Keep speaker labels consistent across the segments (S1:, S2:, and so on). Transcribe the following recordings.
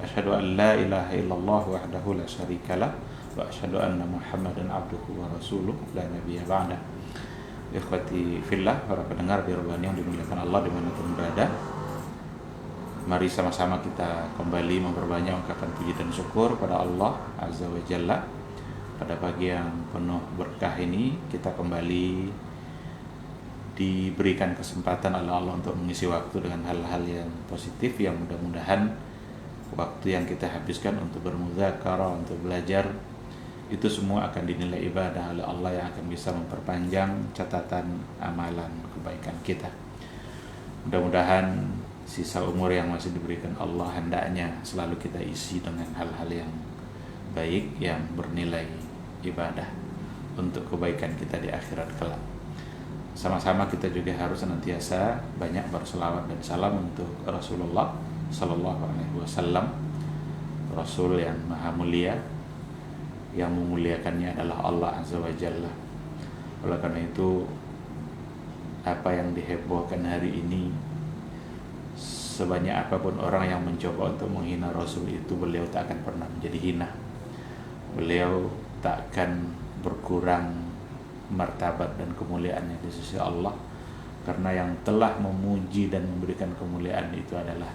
S1: Asyhadu an la ilaha illallah wahdahu la syarikalah wa asyhadu anna Muhammadan abduhu wa rasuluh la nabiyya ba'dah. Ikhwati fillah, para pendengar di Rabbani yang dimuliakan Allah dimanapun berada, mari sama-sama kita kembali memperbanyak ungkapan puji dan syukur pada Allah Azza wa Jalla. Pada pagi yang penuh berkah ini kita kembali diberikan kesempatan oleh Allah untuk mengisi waktu dengan hal-hal yang positif, yang mudah-mudahan waktu yang kita habiskan untuk bermuzakarah, untuk belajar, itu semua akan dinilai ibadah oleh Allah yang akan bisa memperpanjang catatan amalan kebaikan kita. Mudah-mudahan sisa umur yang masih diberikan Allah hendaknya selalu kita isi dengan hal-hal yang baik, yang bernilai ibadah untuk kebaikan kita di akhirat kelak. Sama-sama kita juga harus senantiasa banyak berselawat dan salam untuk Rasulullah Sallallahu Alaihi Wasallam, Rasul yang maha mulia, yang memuliakannya adalah Allah Azza wa Jalla. Oleh karena itu, apa yang dihebohkan hari ini, sebanyak apapun orang yang mencoba untuk menghina Rasul itu, beliau tak akan pernah menjadi hina. Beliau tak akan berkurang martabat dan kemuliaannya di sisi Allah, karena yang telah memuji dan memberikan kemuliaan itu adalah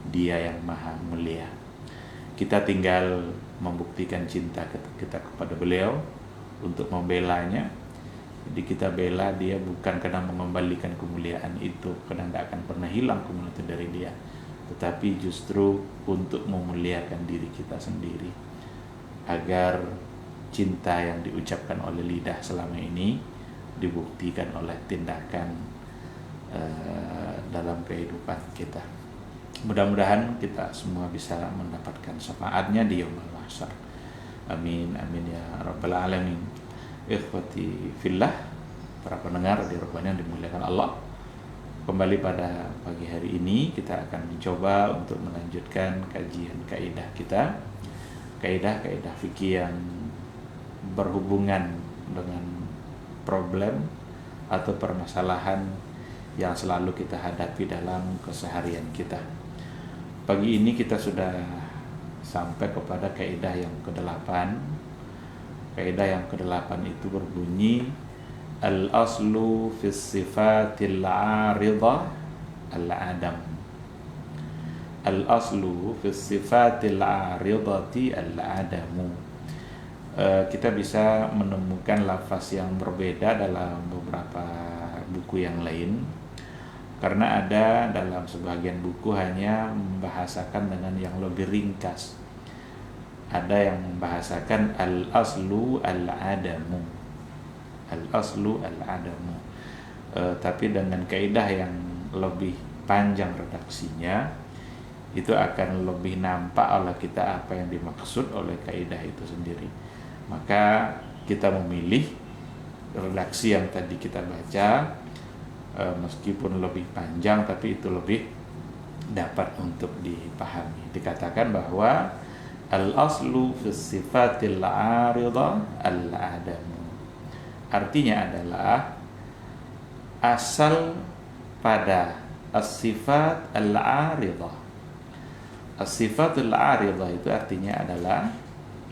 S1: Dia yang maha mulia. Kita tinggal membuktikan cinta kita kepada beliau untuk membelanya. Jadi kita bela dia bukan karena mengembalikan kemuliaan itu, karena tidak akan pernah hilang kemuliaan itu dari dia, tetapi justru untuk memuliakan diri kita sendiri, agar cinta yang diucapkan oleh lidah selama ini dibuktikan oleh tindakan dalam kehidupan kita. Mudah-mudahan kita semua bisa mendapatkan syafaatnya di yaumul mahsyar. Amin amin ya rabbal alamin. Ikhwati fillah, para pendengar di Rabbani yang dimuliakan Allah, kembali pada pagi hari ini kita akan mencoba untuk melanjutkan kajian kaidah kita, kaidah-kaidah fikih yang berhubungan dengan problem atau permasalahan yang selalu kita hadapi dalam keseharian kita. Pagi ini kita sudah sampai kepada kaidah yang ke-8. Kaidah yang ke-8 itu berbunyi al-aslu fis sifatil 'aridah al-adam. Al-aslu fis sifatil 'aridati al-adamu. Kita bisa menemukan lafaz yang berbeda dalam beberapa buku yang lain, karena ada dalam sebagian buku hanya membahasakan dengan yang lebih ringkas. Ada yang membahasakan al-aslu al-adamu, al-aslu al-adamu. Tapi dengan kaidah yang lebih panjang redaksinya, itu akan lebih nampak oleh kita apa yang dimaksud oleh kaidah itu sendiri. Maka kita memilih redaksi yang tadi kita baca, meskipun lebih panjang tapi itu lebih dapat untuk dipahami. Dikatakan bahwa al-aslu fis sifatil 'aridah al-adamu. Artinya adalah asal pada as-sifat al-'aridah. As-sifatul 'aridah itu artinya adalah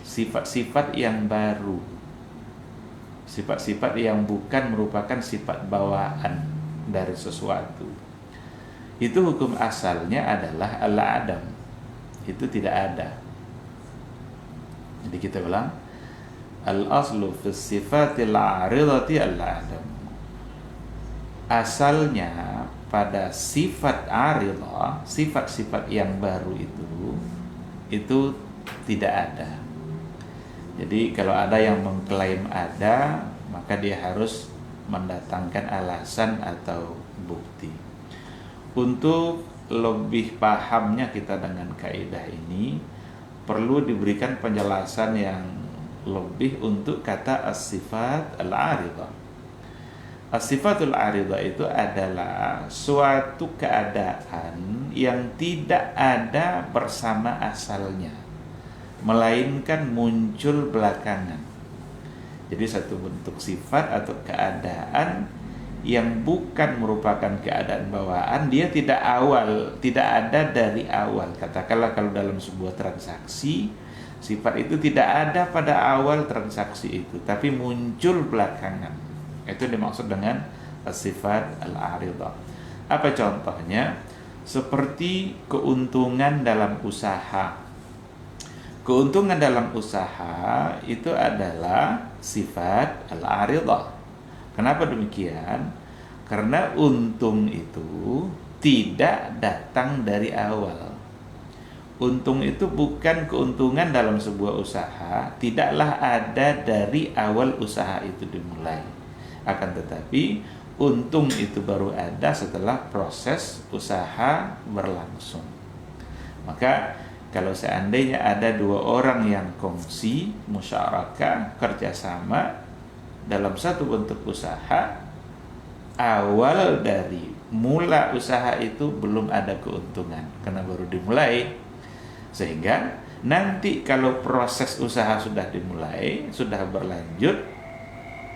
S1: sifat-sifat yang baru, sifat-sifat yang bukan merupakan sifat bawaan dari sesuatu. Itu hukum asalnya adalah al-adam, itu tidak ada. Jadi kita ulang, al-aslu fis sifatil 'aridati al-adam. Asalnya pada sifat 'aridah, sifat-sifat yang baru itu tidak ada. Jadi kalau ada yang mengklaim ada, maka dia harus mendatangkan alasan atau bukti. Untuk lebih pahamnya kita dengan kaidah ini, perlu diberikan penjelasan yang lebih untuk kata as-sifat al-'aridah. As-sifatul 'aridah itu adalah suatu keadaan yang tidak ada bersama asalnya, melainkan muncul belakangan. Jadi satu bentuk sifat atau keadaan yang bukan merupakan keadaan bawaan, dia tidak ada dari awal. Katakanlah kalau dalam sebuah transaksi, sifat itu tidak ada pada awal transaksi itu, tapi muncul belakangan. Itu dimaksud dengan sifat al-aridah. Apa contohnya? Seperti keuntungan dalam usaha. Keuntungan dalam usaha itu adalah sifat al-aridah. Kenapa demikian? Karena untung itu tidak datang dari awal. Untung itu bukan keuntungan dalam sebuah usaha, tidaklah ada dari awal usaha itu dimulai. Akan tetapi untung itu baru ada setelah proses usaha berlangsung. Maka kalau seandainya ada dua orang yang kongsi, musyarakah, kerjasama dalam satu bentuk usaha, awal dari mula usaha itu belum ada keuntungan karena baru dimulai. Sehingga nanti kalau proses usaha sudah dimulai, sudah berlanjut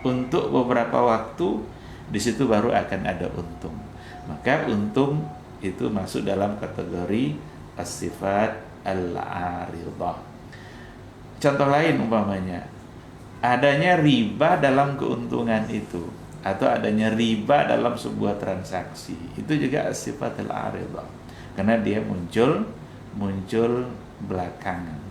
S1: untuk beberapa waktu, di situ baru akan ada untung. Maka untung itu masuk dalam kategori as-sifat al-aridah. Contoh lain umpamanya, adanya riba dalam keuntungan itu, atau adanya riba dalam sebuah transaksi, itu juga as-sifat al-aridah, karena dia muncul belakangan.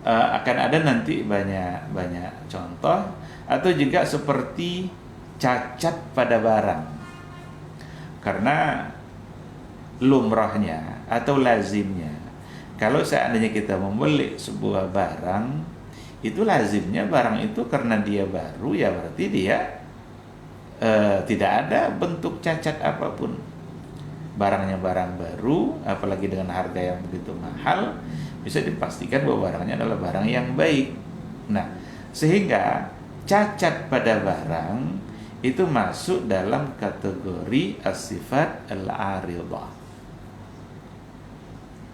S1: Akan ada nanti banyak contoh. Atau juga seperti cacat pada barang, karena lumrahnya atau lazimnya, kalau seandainya kita membeli sebuah barang, itu lazimnya barang itu karena dia baru, ya berarti dia tidak ada bentuk cacat apapun. Barangnya barang baru, apalagi dengan harga yang begitu mahal, bisa dipastikan bahwa barangnya adalah barang yang baik. Nah, sehingga cacat pada barang itu masuk dalam kategori as-sifat al-aridah.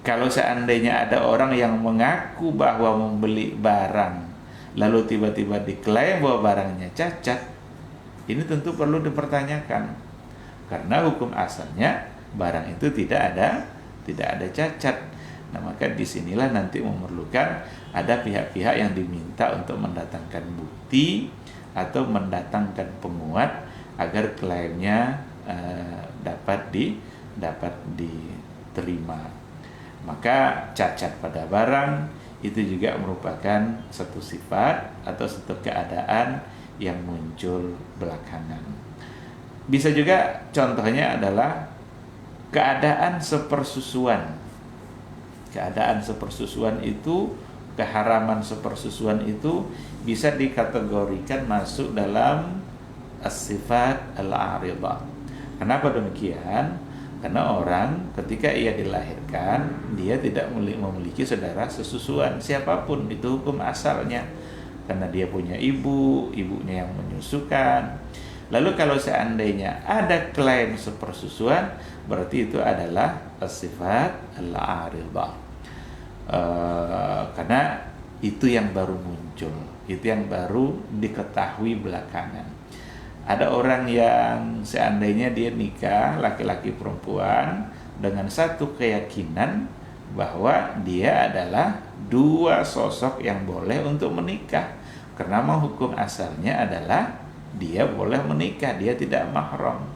S1: Kalau seandainya ada orang yang mengaku bahwa membeli barang, lalu tiba-tiba diklaim bahwa barangnya cacat, ini tentu perlu dipertanyakan, karena hukum asalnya barang itu tidak ada cacat. Nah, maka disinilah nanti memerlukan ada pihak-pihak yang diminta untuk mendatangkan bukti atau mendatangkan penguat agar klaimnya dapat diterima. Maka cacat pada barang itu juga merupakan satu sifat atau satu keadaan yang muncul belakangan. Bisa juga contohnya adalah keadaan sepersusuan. Keadaan sepersusuan itu, keharaman sepersusuan itu bisa dikategorikan masuk dalam as-sifat al-aridah. Kenapa demikian? Karena orang ketika ia dilahirkan, dia tidak memiliki saudara sesusuan siapapun, itu hukum asalnya. Karena dia punya ibunya yang menyusukan. Lalu kalau seandainya ada klaim sepersusuan, berarti itu adalah as-sifat al-aridah. Karena itu yang baru muncul, itu yang baru diketahui belakangan. Ada orang yang seandainya dia nikah, laki-laki perempuan, dengan satu keyakinan bahwa dia adalah dua sosok yang boleh untuk menikah. Karena hukum asalnya adalah dia boleh menikah, dia tidak mahram.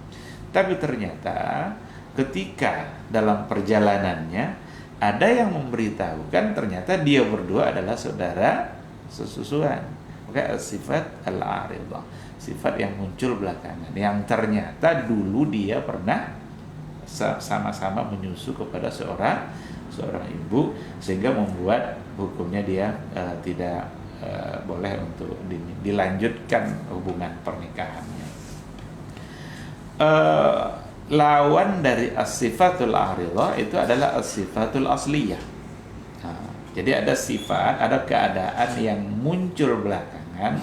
S1: Tapi ternyata ketika dalam perjalanannya ada yang memberitahukan ternyata dia berdua adalah saudara sesusuan. Maka sifat al-aridah, sifat yang muncul belakangan, yang ternyata dulu dia pernah sama-sama menyusu kepada seorang ibu, sehingga membuat hukumnya dia tidak boleh untuk dilanjutkan hubungan pernikahannya. Lawan dari as-sifatul aridah itu adalah as-sifatul asliyah. Jadi ada sifat, ada keadaan yang muncul belakangan,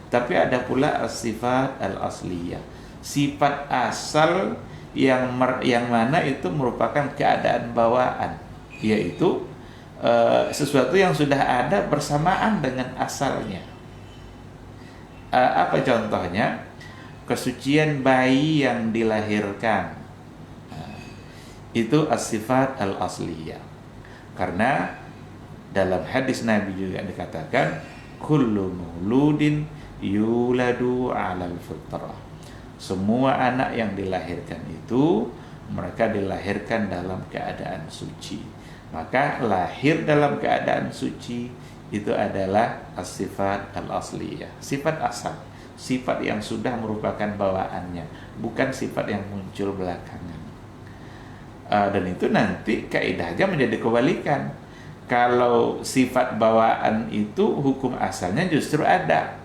S1: tapi ada pula as-sifat al-asliyah, sifat asal yang mana itu merupakan keadaan bawaan, yaitu sesuatu yang sudah ada bersamaan dengan asalnya. Apa contohnya? kesucian bayi yang dilahirkan. Itu as-sifat al-asliyah. Karena dalam hadis Nabi juga dikatakan kullu mauludin yuladu 'alal fitrah. Semua anak yang dilahirkan itu mereka dilahirkan dalam keadaan suci. Maka lahir dalam keadaan suci itu adalah as-sifat al-asliyah, sifat asal, sifat yang sudah merupakan bawaannya, bukan sifat yang muncul belakangan. Dan itu nanti kaidahnya menjadi kebalikan. Kalau sifat bawaan itu hukum asalnya justru ada.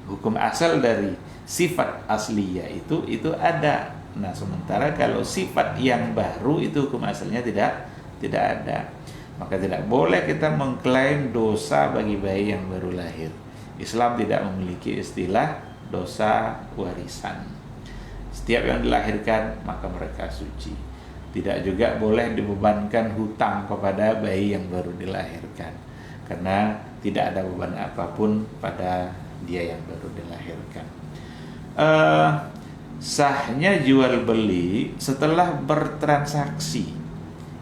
S1: Hukum asal dari sifat asliyah itu ada. Nah, sementara kalau sifat yang baru itu hukum asalnya tidak ada. Maka tidak boleh kita mengklaim dosa bagi bayi yang baru lahir. Islam tidak memiliki istilah dosa warisan. Setiap yang dilahirkan maka mereka suci. Tidak juga boleh dibebankan hutang kepada bayi yang baru dilahirkan, karena tidak ada beban apapun pada dia yang baru dilahirkan. Sahnya jual beli setelah bertransaksi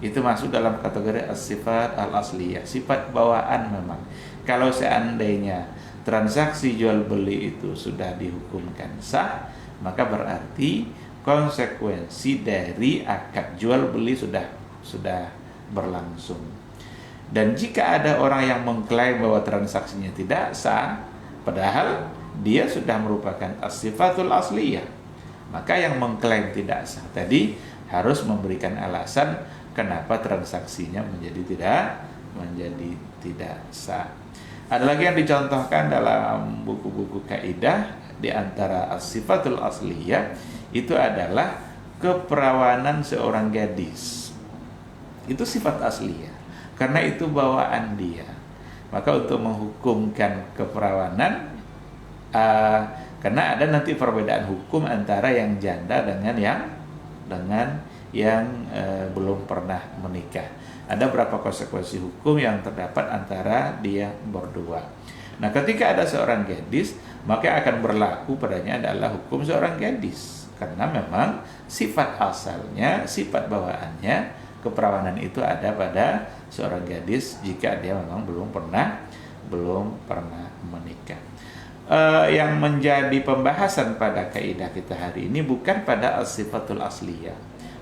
S1: itu masuk dalam kategori as-sifat al-asliyah, sifat bawaan memang. Kalau seandainya transaksi jual beli itu sudah dihukumkan sah, maka berarti konsekuensi dari akad jual beli sudah berlangsung. Dan jika ada orang yang mengklaim bahwa transaksinya tidak sah, padahal dia sudah merupakan as-sifatul asliyah, maka yang mengklaim tidak sah tadi harus memberikan alasan kenapa transaksinya menjadi tidak sah. Ada lagi yang dicontohkan dalam buku-buku kaidah, di antara as-sifatul asliyah itu adalah keperawanan seorang gadis. Itu sifat asliyah, karena itu bawaan dia. Maka untuk menghukumkan keperawanan, karena ada nanti perbedaan hukum antara yang janda dengan yang belum pernah menikah. Ada berapa konsekuensi hukum yang terdapat antara dia berdua. Nah, ketika ada seorang gadis, maka akan berlaku padanya adalah hukum seorang gadis, karena memang sifat asalnya, sifat bawaannya, keperawanan itu ada pada seorang gadis jika dia memang belum pernah menikah. Yang menjadi pembahasan pada kaidah kita hari ini bukan pada as-sifatul asliyah,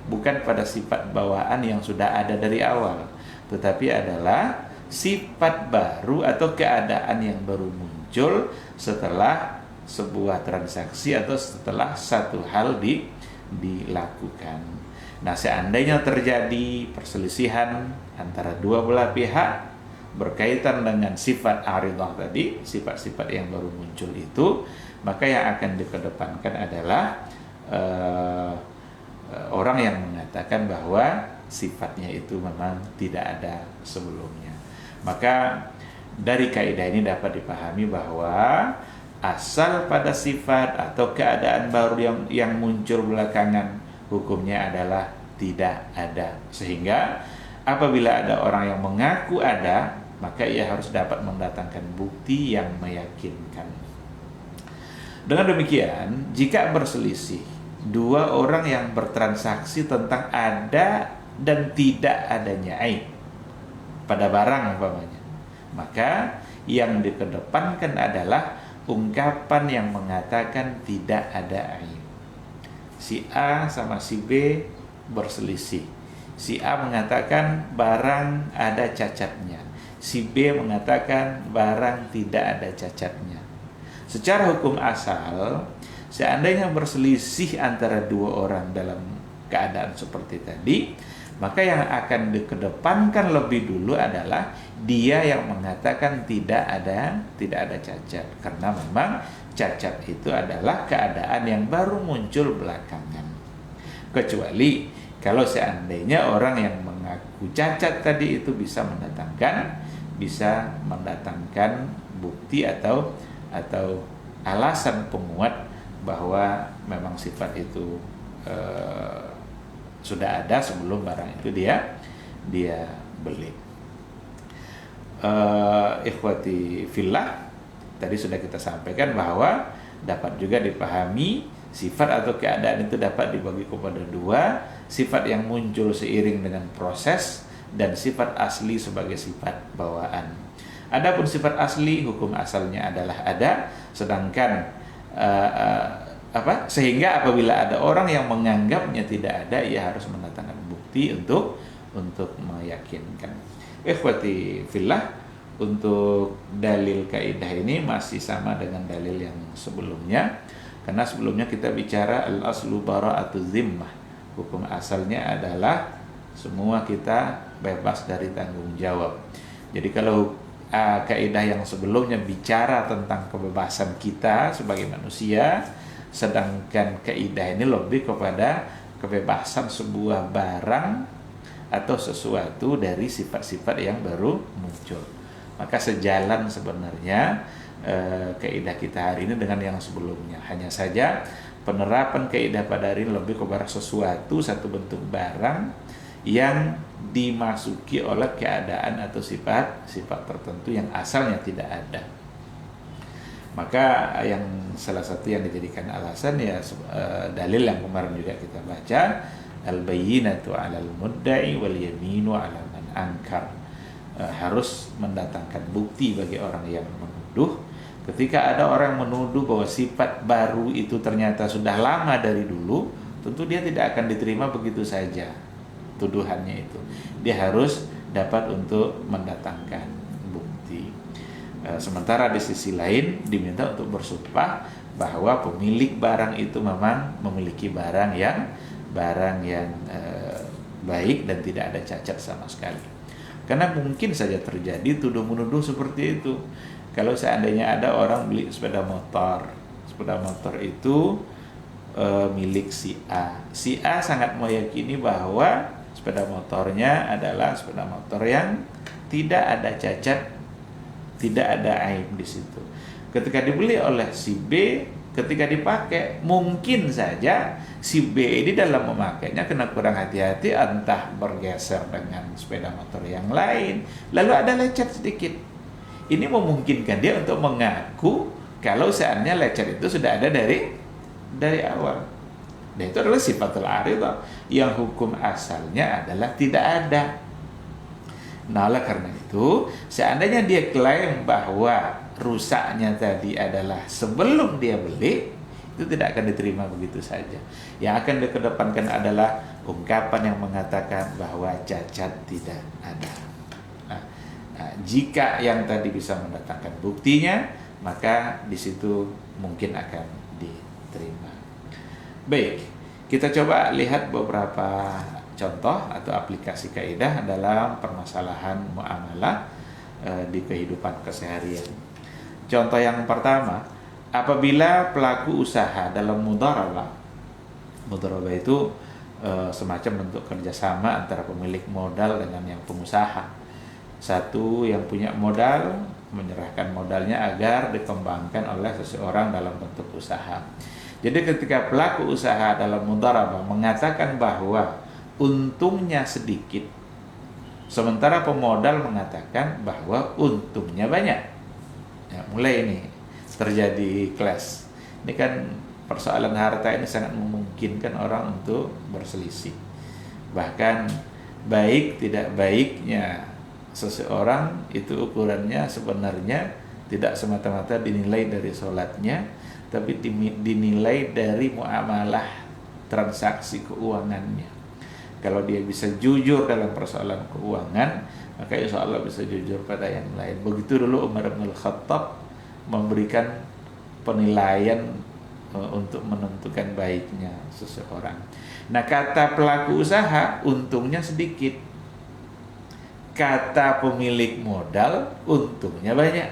S1: bukan pada sifat bawaan yang sudah ada dari awal, tetapi adalah sifat baru atau keadaan yang baru muncul setelah sebuah transaksi atau setelah satu hal dilakukan. Nah, seandainya terjadi perselisihan antara dua belah pihak berkaitan dengan sifat aridah tadi, sifat-sifat yang baru muncul itu, maka yang akan dikedepankan adalah orang yang mengatakan bahwa sifatnya itu memang tidak ada sebelumnya. Maka dari kaidah ini dapat dipahami bahwa asal pada sifat atau keadaan baru yang muncul belakangan hukumnya adalah tidak ada. Sehingga apabila ada orang yang mengaku ada, maka ia harus dapat mendatangkan bukti yang meyakinkan. Dengan demikian, jika berselisih dua orang yang bertransaksi tentang ada dan tidak adanya aib pada barang umpamanya, maka yang dikedepankan adalah ungkapan yang mengatakan tidak ada aib. Si A sama si B berselisih. Si A mengatakan barang ada cacatnya, si B mengatakan barang tidak ada cacatnya. Secara hukum asal, seandainya berselisih antara dua orang dalam keadaan seperti tadi, maka yang akan dikedepankan lebih dulu adalah dia yang mengatakan tidak ada cacat, karena memang cacat itu adalah keadaan yang baru muncul belakangan. Kecuali kalau seandainya orang yang mengaku cacat tadi itu bisa mendatangkan bukti atau alasan penguat bahwa memang sifat itu sudah ada sebelum barang itu dia beli. Ikhwati fillah, tadi sudah kita sampaikan bahwa dapat juga dipahami sifat atau keadaan itu dapat dibagi kepada dua, sifat yang muncul seiring dengan proses dan sifat asli sebagai sifat bawaan. Adapun sifat asli, hukum asalnya adalah ada, sedangkan sehingga apabila ada orang yang menganggapnya tidak ada, ia harus mendatangkan bukti untuk meyakinkan. Ikhwati fillah, untuk dalil kaidah ini masih sama dengan dalil yang sebelumnya, karena sebelumnya kita bicara al-aslu bara'atu zimmah. Hukum asalnya adalah semua kita bebas dari tanggung jawab. Jadi kalau kaidah yang sebelumnya bicara tentang kebebasan kita sebagai manusia, sedangkan kaidah ini lebih kepada kebebasan sebuah barang atau sesuatu dari sifat-sifat yang baru muncul. Maka sejalan sebenarnya kaidah kita hari ini dengan yang sebelumnya. Hanya saja penerapan kaidah pada hari ini lebih kepada sesuatu, satu bentuk barang yang dimasuki oleh keadaan atau sifat tertentu yang asalnya tidak ada. Maka yang salah satu yang dijadikan alasan ya dalil yang kemarin juga kita baca, al-bayyinatu 'alal mudda'i wal yaminu 'ala man ankar. Harus mendatangkan bukti bagi orang yang menuduh. Ketika ada orang menuduh bahwa sifat baru itu ternyata sudah lama dari dulu, tentu dia tidak akan diterima begitu saja tuduhannya itu. Dia harus dapat untuk mendatangkan bukti. Sementara di sisi lain diminta untuk bersumpah bahwa pemilik barang itu memang memiliki barang yang baik dan tidak ada cacat sama sekali. Karena mungkin saja terjadi tuduh-menuduh seperti itu. Kalau seandainya ada orang beli sepeda motor itu milik si A. Si A sangat meyakini bahwa sepeda motornya adalah sepeda motor yang tidak ada cacat, tidak ada aib di situ. Ketika dibeli oleh si B, ketika dipakai, mungkin saja si B ini dalam memakainya kena kurang hati-hati, entah bergeser dengan sepeda motor yang lain, lalu ada lecet sedikit. Ini memungkinkan dia untuk mengaku kalau seandainya lecet itu sudah ada dari awal. Dan itu adalah sifatul aridah yang hukum asalnya adalah tidak ada. Nah, oleh karena itu, seandainya dia klaim bahwa rusaknya tadi adalah sebelum dia beli, itu tidak akan diterima begitu saja. Yang akan dikedepankan adalah ungkapan yang mengatakan bahwa cacat tidak ada. Nah, jika yang tadi bisa mendatangkan buktinya, maka di situ mungkin akan diterima. Baik, kita coba lihat beberapa contoh atau aplikasi kaidah dalam permasalahan muamalah di kehidupan keseharian. Contoh yang pertama, apabila pelaku usaha dalam mudharabah itu semacam bentuk kerjasama antara pemilik modal dengan yang pengusaha. Satu yang punya modal menyerahkan modalnya agar dikembangkan oleh seseorang dalam bentuk usaha. Jadi ketika pelaku usaha dalam mudharabah mengatakan bahwa untungnya sedikit, sementara pemodal mengatakan bahwa untungnya banyak. Ya, mulai ini terjadi clash. Ini kan persoalan harta ini sangat memungkinkan orang untuk berselisih. Bahkan baik tidak baiknya seseorang itu ukurannya sebenarnya tidak semata-mata dinilai dari sholatnya, tapi dinilai dari muamalah transaksi keuangannya. Kalau dia bisa jujur dalam persoalan keuangan, maka insya Allah bisa jujur pada yang lain. Begitu dulu Umar bin Khattab memberikan penilaian untuk menentukan baiknya seseorang. Nah, kata pelaku usaha untungnya sedikit, kata pemilik modal untungnya banyak.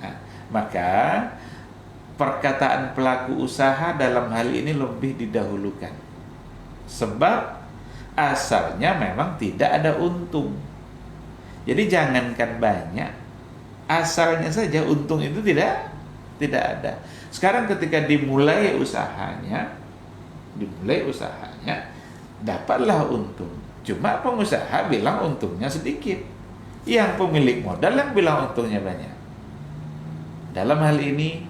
S1: Nah, maka perkataan pelaku usaha dalam hal ini lebih didahulukan, sebab asalnya memang tidak ada untung. Jadi jangankan banyak, asalnya saja untung itu tidak ada. Sekarang ketika dimulai usahanya, dapatlah untung. Cuma pengusaha bilang untungnya sedikit, yang pemilik modal yang bilang untungnya banyak. Dalam hal ini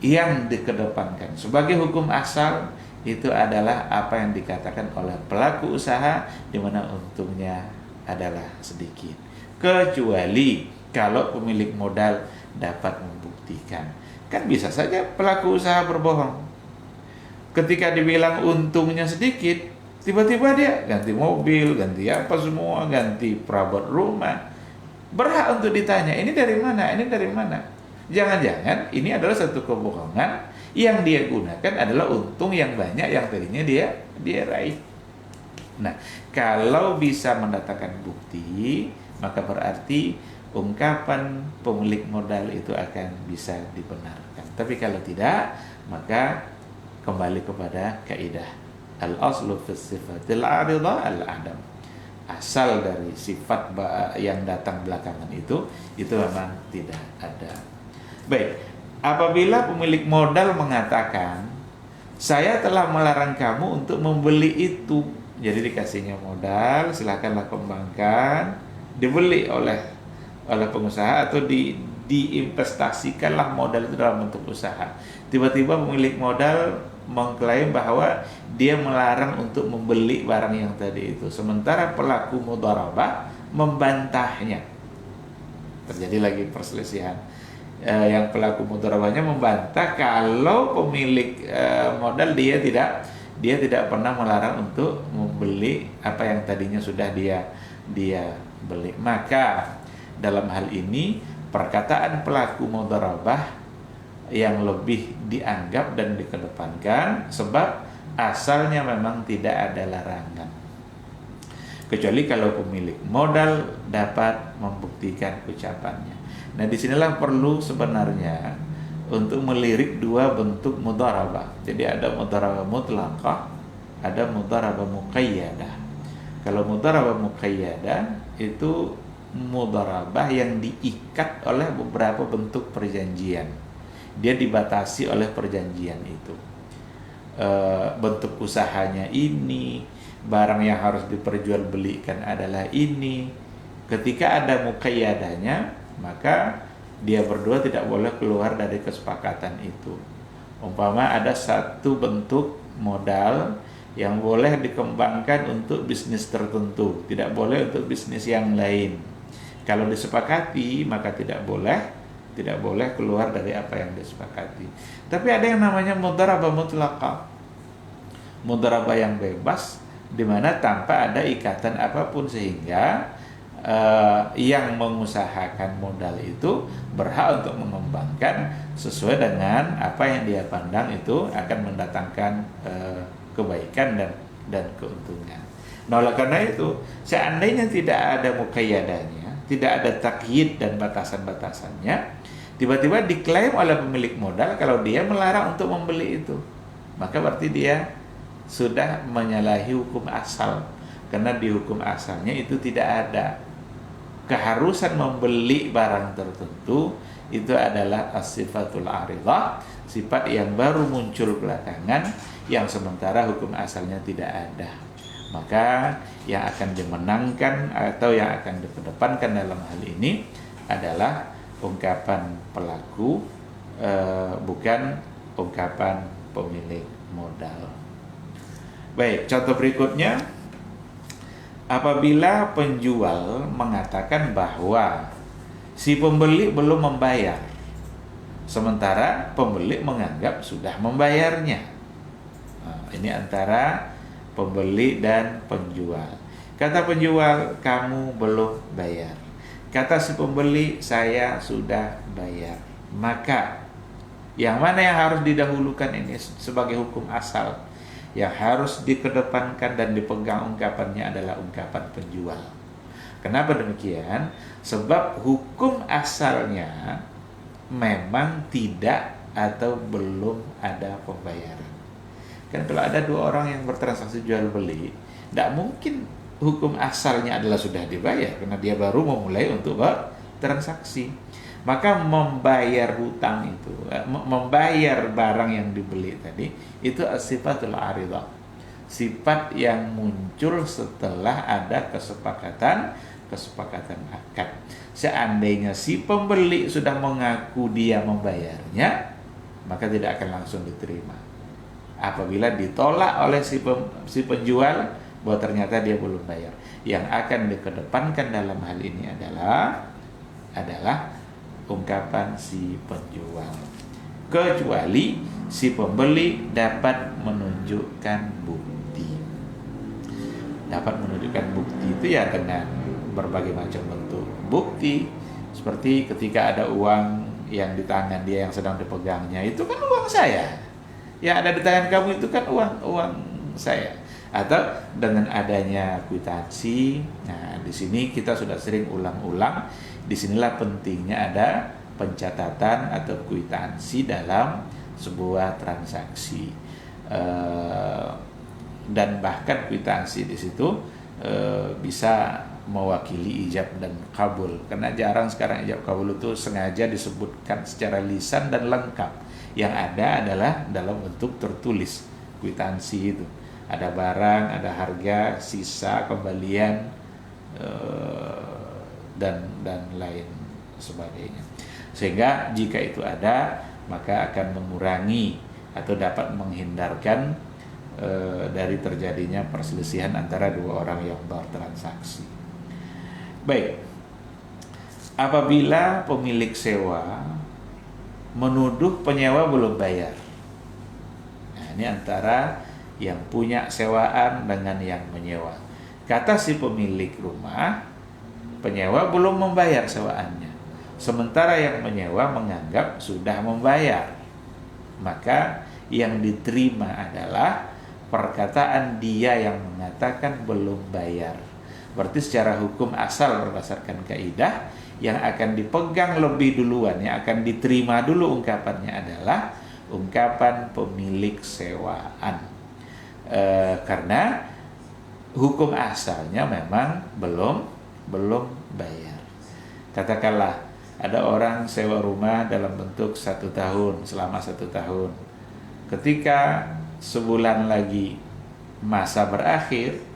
S1: yang dikedepankan sebagai hukum asal itu adalah apa yang dikatakan oleh pelaku usaha, di mana untungnya adalah sedikit, kecuali kalau pemilik modal dapat membuktikan. Kan bisa saja pelaku usaha berbohong. Ketika dibilang untungnya sedikit, tiba-tiba dia ganti mobil, ganti apa semua, ganti perabot rumah. Berhak untuk ditanya, ini dari mana? Ini dari mana? Jangan-jangan ini adalah satu kebohongan yang dia gunakan adalah untung yang banyak yang tadinya dia raih. Nah, kalau bisa mendatangkan bukti, maka berarti ungkapan pemilik modal itu akan bisa dibenarkan. Tapi kalau tidak, maka kembali kepada kaidah al-aslu fi sifatil 'aridah al-'adam. Asal dari sifat yang datang belakangan itu memang tidak ada. Baik, apabila pemilik modal mengatakan, saya telah melarang kamu untuk membeli itu, jadi dikasihnya modal, silakanlah kembangkan, dibeli oleh pengusaha atau diinvestasikanlah modal itu dalam bentuk usaha. Tiba-tiba pemilik modal mengklaim bahwa dia melarang untuk membeli barang yang tadi itu, sementara pelaku mudharabah membantahnya. Terjadi lagi perselisihan. Yang pelaku mudharabahnya membantah kalau pemilik modal dia tidak pernah melarang untuk membeli apa yang tadinya sudah dia beli. Maka dalam hal ini perkataan pelaku mudharabah yang lebih dianggap dan dikedepankan, sebab asalnya memang tidak ada larangan, kecuali kalau pemilik modal dapat membuktikan ucapannya. Nah, disinilah perlu sebenarnya untuk melirik dua bentuk mudharabah. Jadi ada mudharabah mutlaqah, ada mudharabah muqayyadah. Kalau mudharabah muqayyadah itu mudharabah yang diikat oleh beberapa bentuk perjanjian. Dia dibatasi oleh perjanjian itu. Bentuk usahanya ini, barang yang harus diperjualbelikan adalah ini. Ketika ada muqayyadahnya, maka dia berdua tidak boleh keluar dari kesepakatan itu. Umpama ada satu bentuk modal yang boleh dikembangkan untuk bisnis tertentu, tidak boleh untuk bisnis yang lain. Kalau disepakati, maka tidak boleh keluar dari apa yang disepakati. Tapi ada yang namanya mudharabah mutlaqah, mudharabah yang bebas, di mana tanpa ada ikatan apapun, sehingga yang mengusahakan modal itu berhak untuk mengembangkan sesuai dengan apa yang dia pandang itu akan mendatangkan kebaikan dan keuntungan. Nah, oleh karena itu, seandainya tidak ada muqayyadahnya, tidak ada takyid dan batasan-batasannya, tiba-tiba diklaim oleh pemilik modal kalau dia melarang untuk membeli itu, maka berarti dia sudah menyalahi hukum asal, karena di hukum asalnya itu tidak ada keharusan membeli barang tertentu. Itu adalah as-sifatul 'aridah, sifat yang baru muncul belakangan, yang sementara hukum asalnya tidak ada. Maka yang akan dimenangkan atau yang akan dikedepankan dalam hal ini adalah ungkapan pelaku, bukan ungkapan pemilik modal. Baik, contoh berikutnya, apabila penjual mengatakan bahwa si pembeli belum membayar, sementara pembeli menganggap sudah membayarnya. Nah, ini antara pembeli dan penjual. Kata penjual, kamu belum bayar. Kata si pembeli, saya sudah bayar. Maka yang mana yang harus didahulukan ini sebagai hukum asal? Yang harus dikedepankan dan dipegang ungkapannya adalah ungkapan penjual. Kenapa demikian? Sebab hukum asalnya memang tidak atau belum ada pembayaran. Kan kalau ada dua orang yang bertransaksi jual beli, tidak mungkin hukum asalnya adalah sudah dibayar, karena dia baru memulai untuk bertransaksi. Maka membayar hutang itu, membayar barang yang dibeli tadi, itu sifatul 'aridah, sifat yang muncul setelah ada kesepakatan akad. Seandainya si pembeli sudah mengaku dia membayarnya, maka tidak akan langsung diterima. Apabila ditolak oleh si penjual bahwa ternyata dia belum bayar, yang akan dikedepankan dalam hal ini adalah ungkapan si penjual, kecuali si pembeli dapat menunjukkan bukti. Dapat menunjukkan bukti itu ya dengan berbagai macam bentuk bukti, seperti ketika ada uang yang di tangan dia yang sedang dipegangnya, itu kan uang saya. Yang ada di tangan kamu itu kan uang saya. Atau dengan adanya kwitansi. Nah, di sini kita sudah sering ulang-ulang. Disinilah pentingnya ada pencatatan atau kwitansi dalam sebuah transaksi. Dan bahkan kwitansi di situ bisa mewakili ijab dan kabul, karena jarang sekarang ijab kabul itu sengaja disebutkan secara lisan dan lengkap. Yang ada adalah dalam bentuk tertulis. Kwitansi itu ada barang, ada harga, sisa, kembalian, dan lain sebagainya. Sehingga jika itu ada, maka akan mengurangi atau dapat menghindarkan dari terjadinya perselisihan antara dua orang yang bertransaksi. Baik, apabila pemilik sewa menuduh penyewa belum bayar, nah ini antara yang punya sewaan dengan yang menyewa. Kata si pemilik rumah, penyewa belum membayar sewaannya, sementara yang menyewa menganggap sudah membayar. Maka yang diterima adalah perkataan dia yang mengatakan belum bayar. Berarti secara hukum asal berdasarkan kaidah, yang akan dipegang lebih duluan, yang akan diterima dulu ungkapannya adalah ungkapan pemilik sewaan. Karena hukum asalnya memang belum bayar. Katakanlah ada orang sewa rumah dalam bentuk 1 tahun, selama 1 tahun. Ketika sebulan lagi masa berakhir,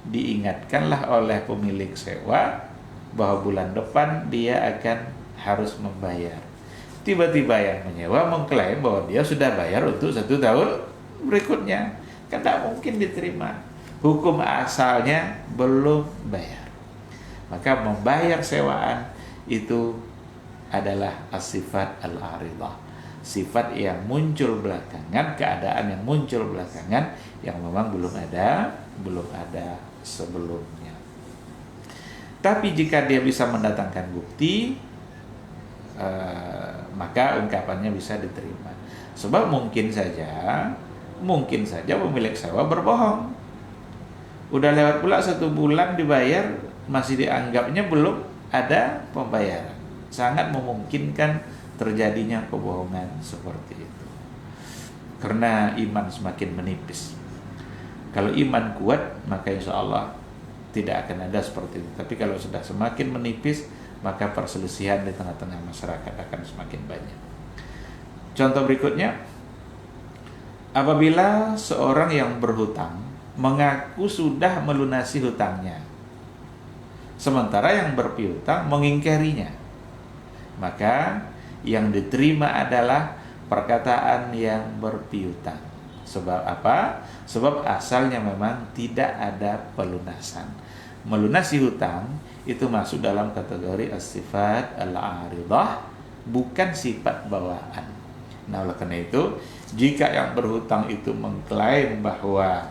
S1: diingatkanlah oleh pemilik sewa bahwa bulan depan dia akan harus membayar. Tiba-tiba yang menyewa mengklaim bahwa dia sudah bayar untuk 1 tahun berikutnya. Kan tidak mungkin diterima. Hukum asalnya belum bayar. Maka membayar sewaan itu adalah as-sifat al-aridah, sifat yang muncul belakangan, keadaan yang muncul belakangan yang memang belum ada sebelumnya. Tapi jika dia bisa mendatangkan bukti, maka ungkapannya bisa diterima. Sebab mungkin saja pemilik sewa berbohong. Udah lewat pula 1 bulan dibayar, masih dianggapnya belum ada pembayaran. Sangat memungkinkan terjadinya kebohongan seperti itu. Karena iman semakin menipis. Kalau iman kuat, maka insya Allah tidak akan ada seperti itu. Tapi kalau sudah semakin menipis, maka perselisihan di tengah-tengah masyarakat akan semakin banyak. Contoh berikutnya, apabila seorang yang berhutang mengaku sudah melunasi hutangnya, sementara yang berpiutang mengingkarinya, maka yang diterima adalah perkataan yang berpiutang. Sebab apa? Sebab asalnya memang tidak ada pelunasan. Melunasi hutang itu masuk dalam kategori as-sifat al-aridah, bukan sifat bawaan. Nah, oleh karena itu, jika yang berhutang itu mengklaim bahwa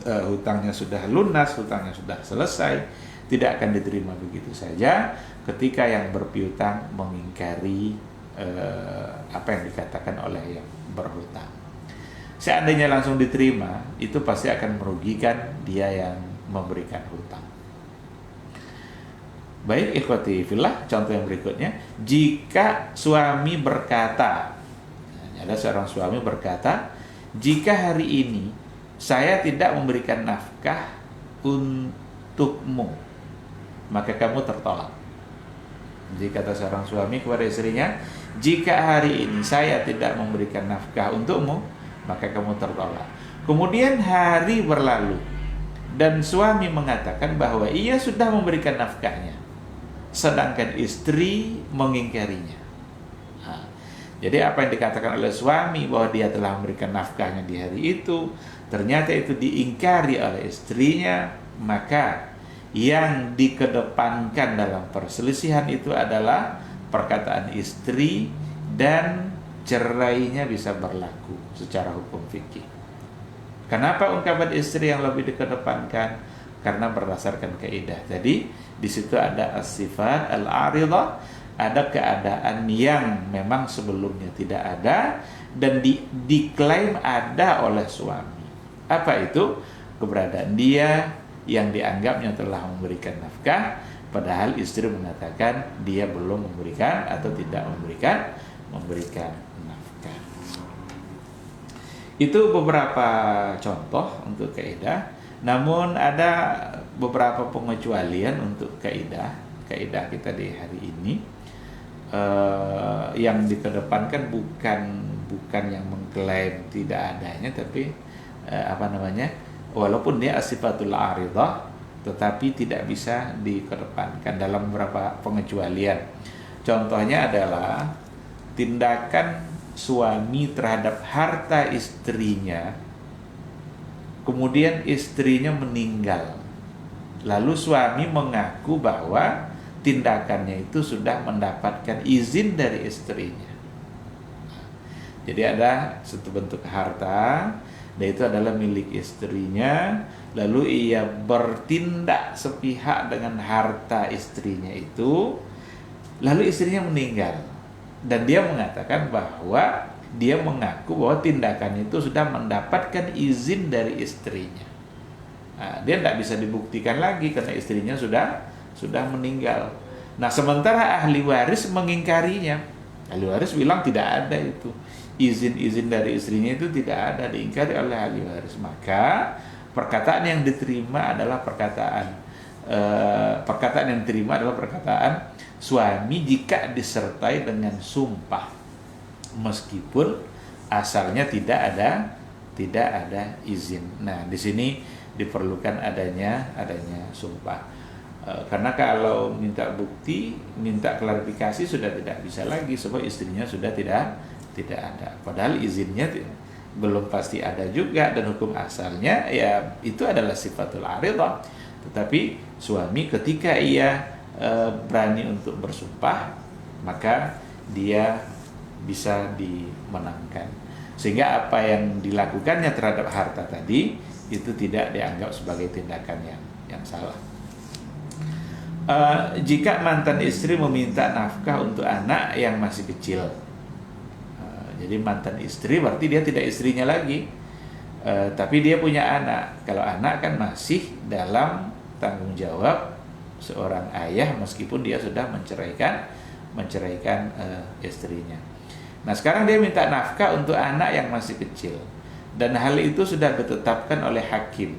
S1: hutangnya sudah lunas, hutangnya sudah selesai, tidak akan diterima begitu saja ketika yang berpiutang mengingkari apa yang dikatakan oleh yang berhutang. Seandainya langsung diterima, itu pasti akan merugikan dia yang memberikan hutang. Baik, ikhwati fillah, contoh yang berikutnya, jika suami berkata, ada seorang suami berkata, jika hari ini saya tidak memberikan nafkah untukmu, maka kamu tertolak. Jadi kata seorang suami kepada istrinya, jika hari ini saya tidak memberikan nafkah untukmu, maka kamu tertolak. Kemudian hari berlalu dan suami mengatakan bahwa ia sudah memberikan nafkahnya, sedangkan istri mengingkarinya. Nah, Jadi apa yang dikatakan oleh suami bahwa dia telah memberikan nafkahnya di hari itu, ternyata itu diingkari oleh istrinya, maka yang dikedepankan dalam perselisihan itu adalah perkataan istri, dan cerainya bisa berlaku secara hukum fikih. Kenapa ungkapan istri yang lebih dikedepankan? Karena berdasarkan kaidah. Jadi di situ ada as-sifat al-aridah, ada keadaan yang memang sebelumnya tidak ada dan diklaim ada oleh suami. Apa itu? Keberadaan dia yang dianggapnya telah memberikan nafkah, padahal istri mengatakan dia belum memberikan atau tidak memberikan nafkah. Itu beberapa contoh untuk kaidah. Namun ada beberapa pengecualian untuk kaidah kita di hari ini. Yang dikedepankan bukan yang mengklaim tidak adanya, tapi walaupun dia as-sifatul aridah, tetapi tidak bisa dikedepankan dalam beberapa pengecualian. Contohnya adalah tindakan suami terhadap harta istrinya, kemudian istrinya meninggal, lalu suami mengaku bahwa tindakannya itu sudah mendapatkan izin dari istrinya. Jadi ada satu bentuk harta, dan itu adalah milik istrinya, lalu ia bertindak sepihak dengan harta istrinya itu, lalu istrinya meninggal, dan dia mengatakan bahwa dia mengaku bahwa tindakannya itu sudah mendapatkan izin dari istrinya. Nah, dia tidak bisa dibuktikan lagi karena istrinya sudah meninggal. Nah, sementara ahli waris mengingkarinya. Ahli waris bilang tidak ada itu. Izin-izin dari istrinya itu tidak ada, diingkari oleh ahli waris. Maka perkataan yang diterima adalah perkataan suami jika disertai dengan sumpah, meskipun asalnya tidak ada izin. Nah, di sini diperlukan adanya sumpah. Karena kalau minta bukti, minta klarifikasi sudah tidak bisa lagi, sebab istrinya sudah tidak ada. Padahal izinnya belum pasti ada juga, dan hukum asalnya ya itu adalah sifatul aridah. Tetapi suami ketika ia berani untuk bersumpah, maka dia bisa dimenangkan, sehingga apa yang dilakukannya terhadap harta tadi itu tidak dianggap sebagai tindakan yang salah. Jika mantan istri meminta nafkah untuk anak yang masih kecil, jadi mantan istri berarti dia tidak istrinya lagi, tapi dia punya anak. Kalau anak kan masih dalam tanggung jawab seorang ayah, meskipun dia sudah menceraikan istrinya. Nah, sekarang dia minta nafkah untuk anak yang masih kecil, dan hal itu sudah ditetapkan oleh hakim.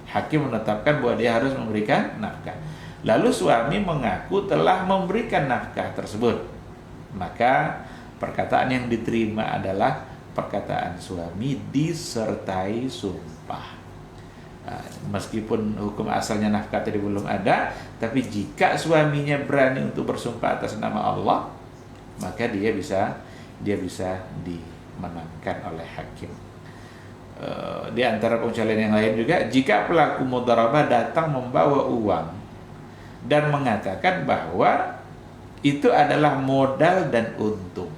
S1: Hakim menetapkan bahwa dia harus memberikan nafkah. Lalu suami mengaku telah memberikan nafkah tersebut, maka perkataan yang diterima adalah perkataan suami disertai sumpah. Nah, meskipun hukum asalnya nafkah tadi belum ada, tapi jika suaminya berani untuk bersumpah atas nama Allah, maka dia bisa dimenangkan oleh hakim. Di antara pengecualian yang lain juga, jika pelaku mudharabah datang membawa uang dan mengatakan bahwa itu adalah modal dan untung.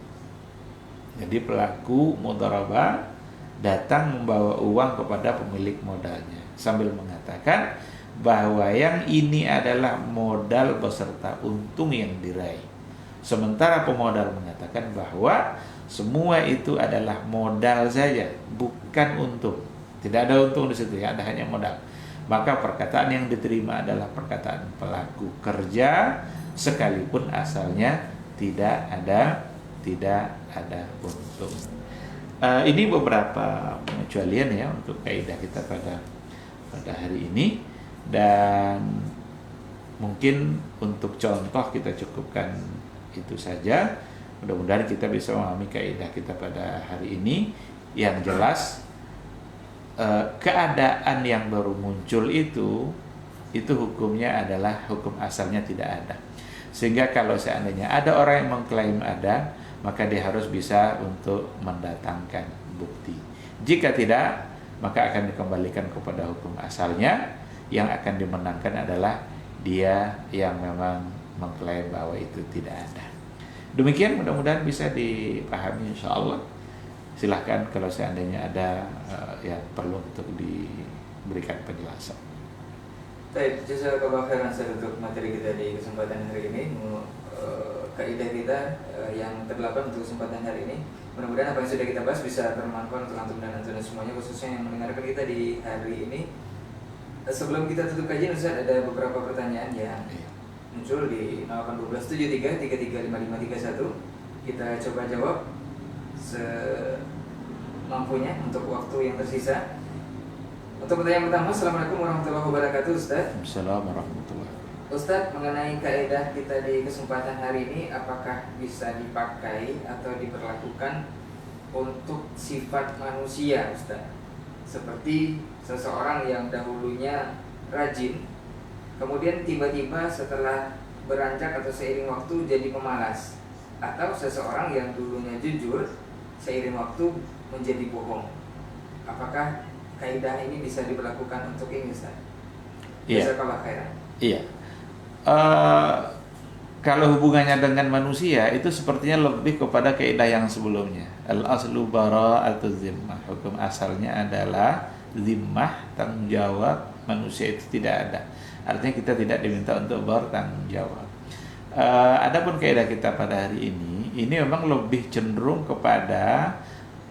S1: Jadi pelaku mudharabah datang membawa uang kepada pemilik modalnya sambil mengatakan bahwa yang ini adalah modal beserta untung yang diraih. Sementara pemodal mengatakan bahwa semua itu adalah modal saja, bukan untung. Tidak ada untung di situ, ya, ada hanya modal. Maka perkataan yang diterima adalah perkataan pelaku kerja, sekalipun asalnya tidak ada untung. Ini beberapa pengecualian ya untuk kaidah kita pada hari ini, dan mungkin untuk contoh kita cukupkan itu saja. Mudah-mudahan kita bisa memahami kaidah kita pada hari ini. Yang jelas keadaan yang baru muncul itu hukumnya adalah hukum asalnya tidak ada. Sehingga kalau seandainya ada orang yang mengklaim ada, maka dia harus bisa untuk mendatangkan bukti. Jika tidak, maka akan dikembalikan kepada hukum asalnya. Yang akan dimenangkan adalah dia yang memang mengklaim bahwa itu tidak ada. Demikian, mudah-mudahan bisa dipahami insyaallah. Silahkan kalau seandainya ada yang perlu untuk diberikan penjelasan.
S2: Baik, jazakallahu khairan untuk materi kita di kesempatan hari ini. Kaidah kita yang ke-8 untuk kesempatan hari ini. Mudah-mudahan apa yang sudah kita bahas bisa bermanfaat untuk antum dan semuanya, khususnya yang mendengarkan kita di hari ini. Sebelum kita tutup kajian, Ustaz, ada beberapa pertanyaan yang muncul di 081273335531. Kita coba jawab semampunya untuk waktu yang tersisa. Untuk pertanyaan pertama, Assalamualaikum warahmatullahi wabarakatuh, Ustaz.
S1: Assalamualaikum warahmatullahi wabarakatuh.
S2: Ustaz, mengenai kaidah kita di kesempatan hari ini, apakah bisa dipakai atau diberlakukan untuk sifat manusia, Ustaz? Seperti seseorang yang dahulunya rajin, kemudian tiba-tiba setelah beranjak atau seiring waktu jadi pemalas, atau seseorang yang dulunya jujur seiring waktu menjadi bohong. Apakah kaidah ini bisa diberlakukan untuk ini, Ustaz? Jazakallahu khairan.
S1: Iya. Kalau hubungannya dengan manusia itu sepertinya lebih kepada kaidah yang sebelumnya. Al-aslu bara'atu zimmah. Hukum asalnya adalah zimmah, tanggung jawab. Manusia itu tidak ada. Artinya kita tidak diminta untuk bertanggung jawab. Adapun kaidah kita pada hari ini memang lebih cenderung kepada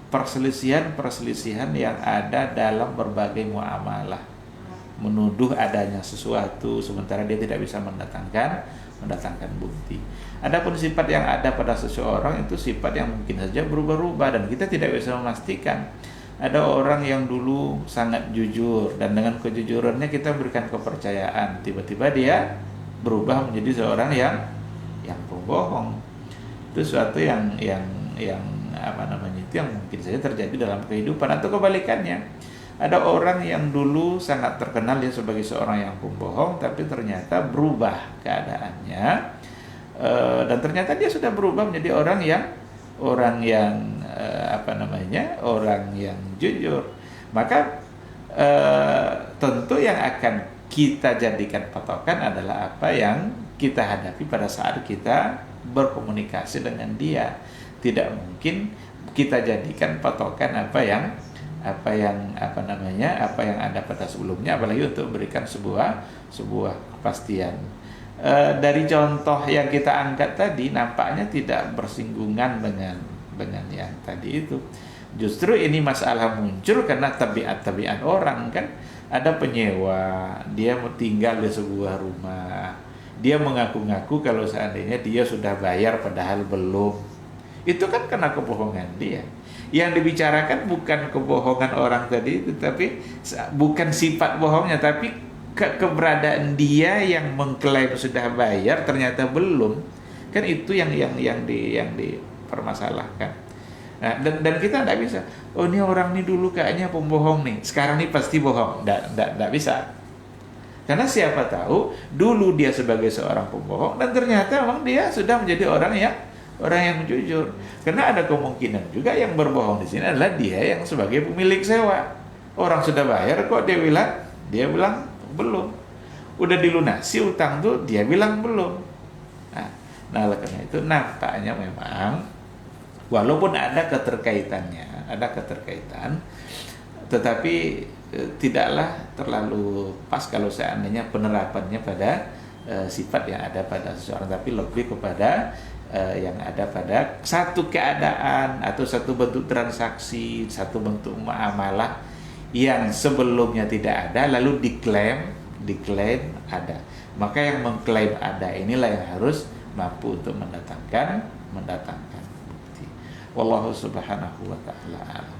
S1: perselisihan yang ada dalam berbagai muamalah. Menuduh adanya sesuatu sementara dia tidak bisa mendatangkan bukti. Adapun sifat yang ada pada seseorang itu sifat yang mungkin saja berubah-ubah dan kita tidak bisa memastikan. Ada orang yang dulu sangat jujur dan dengan kejujurannya kita berikan kepercayaan, tiba-tiba dia berubah menjadi seorang yang pembohong. Itu suatu yang itu yang mungkin saja terjadi dalam kehidupan, atau kebalikannya. Ada orang yang dulu sangat terkenal dia sebagai seorang yang pembohong, tapi ternyata berubah keadaannya, dan ternyata dia sudah berubah menjadi orang yang jujur. Maka tentu yang akan kita jadikan patokan adalah apa yang kita hadapi pada saat kita berkomunikasi dengan dia. Tidak mungkin kita jadikan patokan apa yang ada pada sebelumnya, apalagi untuk memberikan sebuah kepastian. Dari contoh yang kita angkat tadi nampaknya tidak bersinggungan dengan yang tadi itu. Justru ini masalah muncul karena tabiat orang kan. Ada penyewa, dia mau tinggal di sebuah rumah, dia mengaku-ngaku kalau seandainya dia sudah bayar padahal belum. Itu kan karena kebohongan dia. Yang dibicarakan bukan kebohongan orang tadi, tetapi bukan sifat bohongnya, tapi keberadaan dia yang mengklaim sudah bayar ternyata belum. Kan itu yang dipermasalahkan. Nah, dan kita tidak bisa. Oh, ini orang ini dulu kayaknya pembohong nih, sekarang ini pasti bohong. Tidak bisa. Karena siapa tahu dulu dia sebagai seorang pembohong dan ternyata memang dia sudah menjadi orang yang jujur. Karena ada kemungkinan juga yang berbohong di sini adalah dia yang sebagai pemilik sewa. Orang sudah bayar kok dia bilang belum. Udah dilunasi utang tuh dia bilang belum. Nah, oleh karena itu nampaknya memang walaupun ada keterkaitan, tetapi tidaklah terlalu pas kalau seandainya penerapannya pada sifat yang ada pada seseorang, tapi lebih kepada yang ada pada satu keadaan atau satu bentuk transaksi, satu bentuk muamalah yang sebelumnya tidak ada lalu diklaim ada. Maka yang mengklaim ada inilah yang harus mampu untuk mendatangkan bukti. Wallahu subhanahu wa ta'ala a'lam.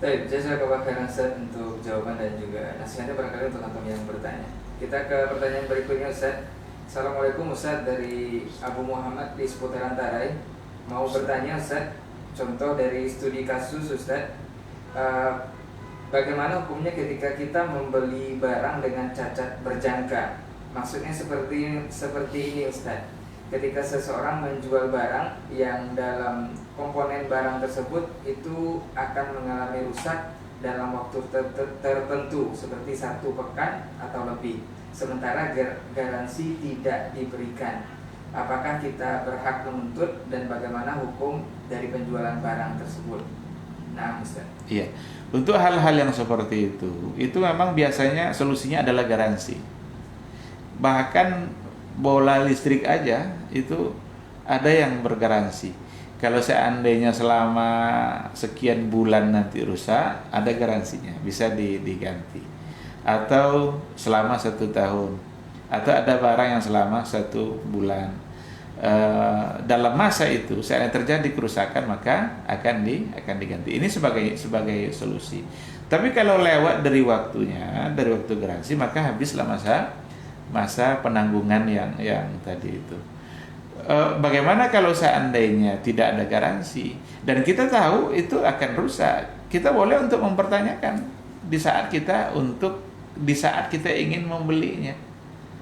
S2: Baik, jazakallahu khairan Ustaz untuk jawaban dan juga nasihatnya barangkali untuk antum yang bertanya. Kita ke pertanyaan berikutnya, Ustaz. Assalamualaikum, Ustaz, dari Abu Muhammad di seputaran Tarai. Mau bertanya, Ustaz, contoh dari studi kasus, Ustaz, bagaimana hukumnya ketika kita membeli barang dengan cacat berjangka? Maksudnya seperti ini, Ustaz. ketika seseorang menjual barang yang dalam komponen barang tersebut itu akan mengalami rusak dalam waktu tertentu seperti 1 pekan atau lebih, sementara garansi tidak diberikan. Apakah kita berhak menuntut dan bagaimana hukum dari penjualan barang tersebut? Nah, Ustaz.
S1: Iya. Untuk hal-hal yang seperti itu memang biasanya solusinya adalah garansi. Bahkan bola listrik aja itu ada yang bergaransi. Kalau seandainya selama sekian bulan nanti rusak, ada garansinya, bisa diganti. Atau selama 1 tahun, atau ada barang yang selama 1 bulan. Dalam masa itu, seandainya terjadi kerusakan, maka akan diganti. Ini sebagai solusi. Tapi kalau lewat dari waktunya, dari waktu garansi, maka habislah masa penanggungan yang tadi itu. Bagaimana kalau seandainya tidak ada garansi dan kita tahu itu akan rusak? Kita boleh untuk mempertanyakan di saat kita ingin membelinya.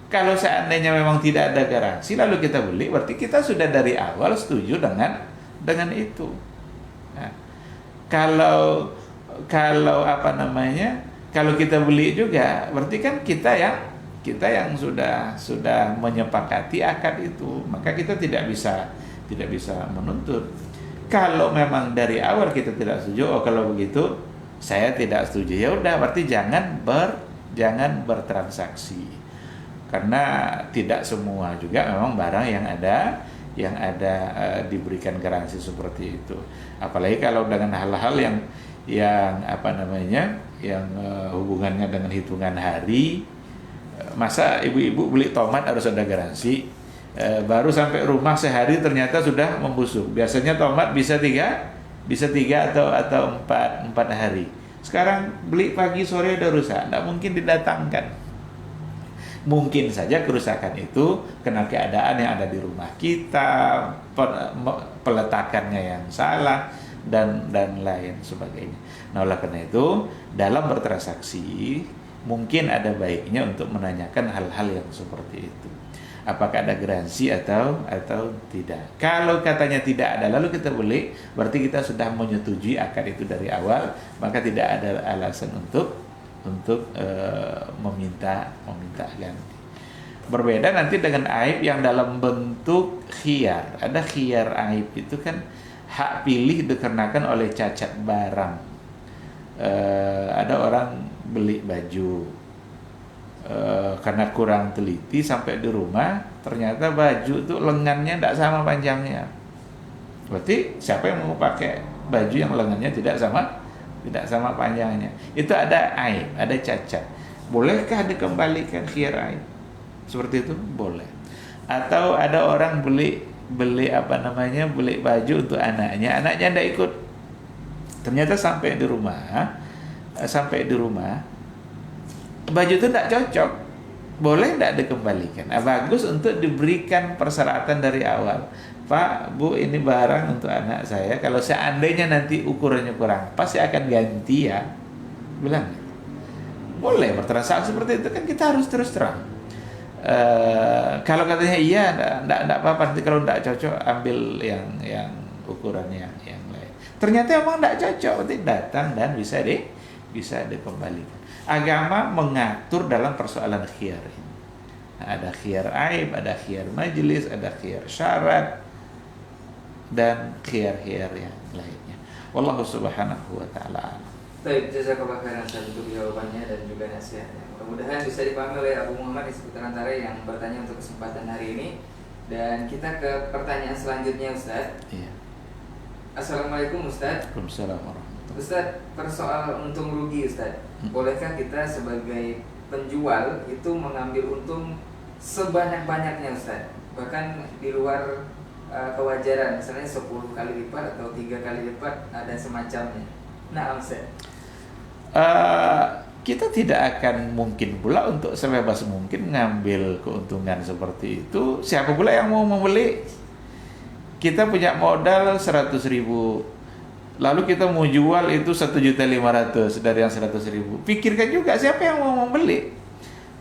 S1: Kalau seandainya memang tidak ada garansi lalu kita beli, berarti kita sudah dari awal setuju dengan itu. Nah, kalau kalau kita beli juga, berarti kan kita yang sudah menyepakati akad itu, maka kita tidak bisa menuntut. Kalau memang dari awal kita tidak setuju, kalau begitu saya tidak setuju, ya udah, berarti jangan bertransaksi. Karena tidak semua juga memang barang yang ada diberikan garansi seperti itu. Apalagi kalau dengan hal-hal yang hubungannya dengan hitungan hari. Masa ibu-ibu beli tomat harus ada garansi? Baru sampai rumah sehari ternyata sudah membusuk. Biasanya tomat bisa 3 atau 4 hari. Sekarang beli pagi sore udah rusak, tidak mungkin didatangkan. Mungkin saja kerusakan itu kena keadaan yang ada di rumah kita, peletakannya yang salah, dan lain sebagainya. Nah, oleh karena itu dalam bertransaksi mungkin ada baiknya untuk menanyakan hal-hal yang seperti itu. Apakah ada garansi atau tidak. Kalau katanya tidak ada lalu kita beli, berarti kita sudah menyetujui akad itu dari awal, maka tidak ada alasan untuk meminta ganti. Berbeda nanti dengan aib yang dalam bentuk khiyar. Ada khiyar aib itu kan hak pilih dikarenakan oleh cacat barang. Ada orang beli baju karena kurang teliti, sampai di rumah ternyata baju itu lengannya tidak sama panjangnya. Berarti siapa yang mau pakai baju yang lengannya tidak sama panjangnya? Itu ada aib, ada cacat. Bolehkah dikembalikan khiyar aib? Seperti itu boleh. Atau ada orang beli baju untuk anaknya tidak ikut. Ternyata sampai di rumah baju itu tidak cocok. Boleh tidak dikembalikan? Bagus untuk diberikan persyaratan dari awal. Pak, Bu, ini barang untuk anak saya. Kalau seandainya nanti ukurannya kurang pas, saya akan ganti ya. Bilang. Boleh bertransaksi seperti itu, kan kita harus terus terang. Kalau katanya iya, enggak apa-apa. Nanti kalau enggak cocok, ambil yang ukurannya yang lain. Ternyata emang enggak cocok, nanti datang dan bisa dikembalikan. Agama mengatur dalam persoalan khiyar ini. Ada khiyar aib, ada khiyar majelis, ada khiyar syarat, dan khiyar-khiyar yang lainnya. Wallahu subhanahu wa ta'ala.
S2: Baik, jazakallahu khairan untuk jawabannya dan juga nasihatnya. Mudah-mudahan bisa dipahami oleh Abu Muhammad di seputar antara yang bertanya untuk kesempatan hari ini. Dan kita ke pertanyaan selanjutnya, Ustaz.
S1: Iya.
S2: Assalamualaikum, Ustaz.
S1: Waalaikumsalam warahmatullahi.
S2: Ustaz, persoal untung rugi, Ustaz. Bolehkah kita sebagai penjual itu mengambil untung sebanyak-banyaknya, Ustaz? Bahkan di luar kewajaran, misalnya 10 kali lipat atau 3 kali lipat, ada semacamnya. Nah, Ustaz.
S1: Kita tidak akan mungkin pula untuk sebebas mungkin mengambil keuntungan seperti itu. Siapa pula yang mau membeli? Kita punya modal 100.000, lalu kita mau jual itu 1.500.000 dari yang 100.000. Pikirkan juga siapa yang mau membeli.